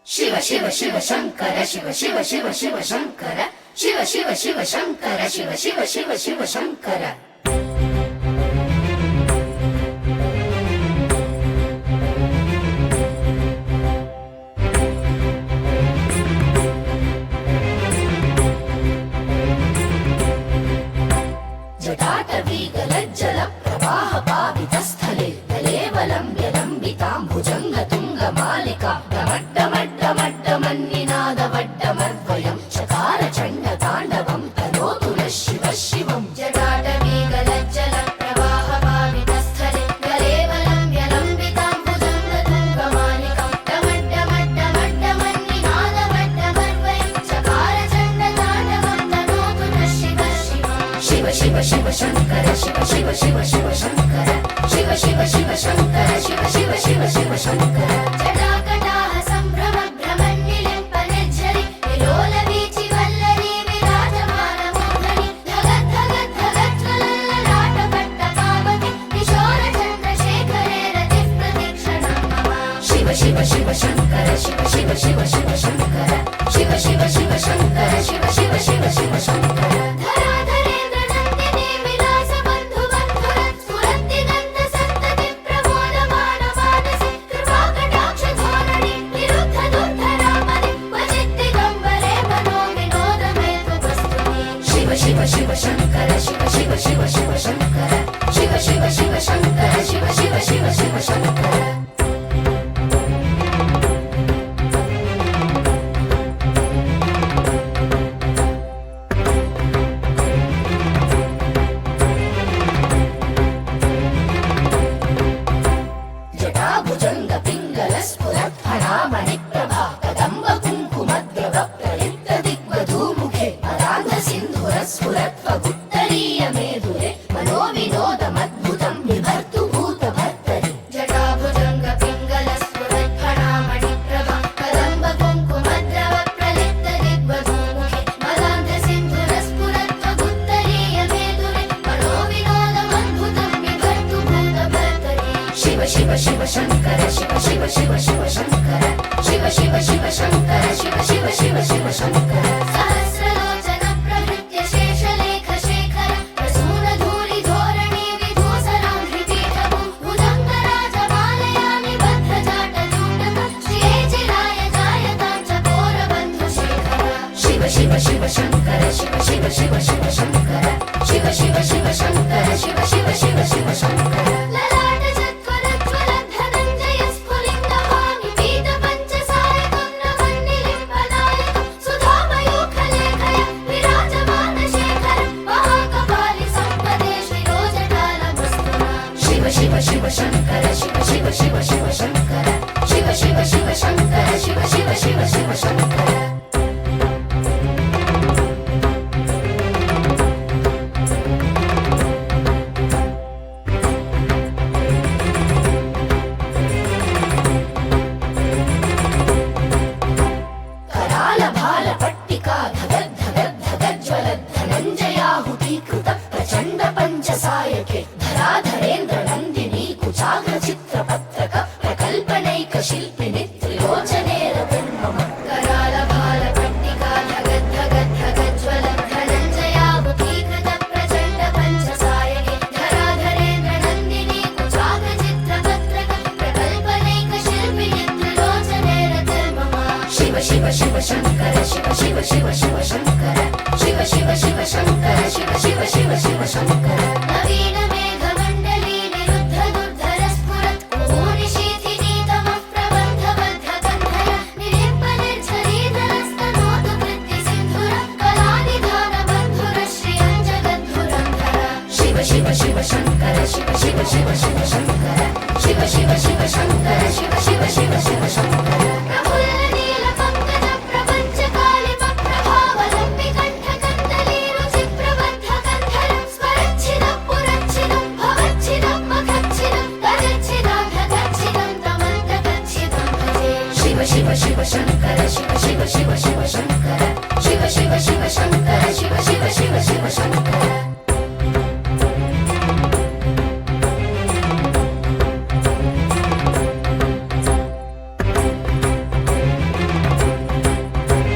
शिव शिव शिव शंकर शिव शिव शिव शिव शंकर शिव शिव शिव शंकर शिव शिव शिव शिव शंकर जटाटवीगलज्जल प्रवाह पावितस्थले तलेवलम्ब्य लम्बिताम्बुजङ्ग तुङ्गमालिका डमड्डमड्डमड्डमन्निनादवड्डमर्वयं चकार चण्ड ताण्डवं तनोतु नः शिव शिवम् जटाटवीगलज्जल प्रवाह पावितस्थले तलेवलम्ब्य लम्बिताम्बुजङ्ग तुङ्गमालिका डमड्डमड्डमड्डमन्निनादवड्डमर्वयं चकार चण्ड ताण्डवं तनोतु नः शिव शिवम् शिव शिव शिव शंकर शिव शिव शिव शिव शंकर शिव शिव शिव शंकर शिव शिव शिव शिव शंकर जटाकटाह संभ्रम भ्रमन्निलिम्पनिर्झरि विलोलवीचि वल्लरी विराजमान मोहनि धगत् धगत् धगत् ज्वलल्ललाटपट्टपावति किशोर चन्द्रशेखरे रतिः प्रतीक्षणं मम शिव शिव शिव शंकर शिव शिव शिव शिव शंकर शिव शिव शिव शंकर शिव शिव शिव शिव शंकर शिव शिव शंकर शिव शिव शिव शिव शंकर शिव शिव शिव शंकर शिव शिव शिव शिव शंकर जटाभुजंग पिंगल स्फुरत् फणामणिप्रभा कदम्ब कुङ्कुमद्रव प्रलिप्त दिग्वधूमुखे अरान्ध सिन्धुर स्फुरत्वगुत्तरीय मेधुरे मनोविनोदमद्भुतं बिभर्तु भूतभर्तरि जटाभुजंग पिंगल स्फुरत् फणामणिप्रभा कदम्ब कुङ्कुमद्रव प्रलिप्त दिग्वधूमुखे अरान्ध सिन्धुर स्फुरत्वगुत्तरीय मेधुरे मनोविनोदमद्भुतं बिभर्तु भूतभर्तरि शिव शिव शिव शंकर शिव शिव शिव शिव शंकर शिव शिव शिव शंकर शिव शिव शिव शिव शंकर सहस्रलोचन प्रभृत्य शेषलेख शेखर प्रसून धूलि धोरणी विधूसराङ्घ्रिपीठभूं भुजङ्गराजमालयानि बद्धजाटजूटक श्रिये चिराय जायतां चकोरबन्धुशेखर शिव शिव शिव शंकर शिव शिव शिव शिव शंकर शिव शिव शिव शंकर शिव शिव शिव शिव शंकर शिव शिव शंकर शिव शिव शिव शिव शंकर शिव शिव शिव शंकर शिव शिव शिव शिव शंकर कराल भाल पट्टिका धगद् धगद् धगद् ज्वलद् धनञ्जयाहुतीकृत प्रचण्ड पञ्चसायके धराधरेन्द्र नन्दिनी कुचाग्र चित्रपत्रक प्रकल्पनैक शिल्पिनि त्रिलोचने रतिर्मम कराल भाल पट्टिका धगद् धगद् धगद् ज्वलद् धनञ्जयाहुतीकृत प्रचण्ड पञ्चसायके धराधरेन्द्र नन्दिनी कुचाग्र चित्रपत्रक प्रकल्पनैक शिल्पिनि त्रिलोचने रतिर्मम शिव शिव शिव शंकर शिव शिव शिव शिव शंकर शिव शिव शिव शंकर शिव शिव शिव शिव शंकर नवीन मेघमण्डली निरुद्ध दुर्धर स्फुरत् भूनिशीथिनीतमः प्रबन्धबद्धकन्धर निलिम्पनिर्झरीधरस्तनोतु वृत्तिसिन्धुर कलानिधानबन्धुर श्रियं जगद्धुरन्धर शिव शिव शिव शंकर शिव शिव शिव शिव शंकर शिव शिव शिव शंकर शिव शिव शिव शिव शंकर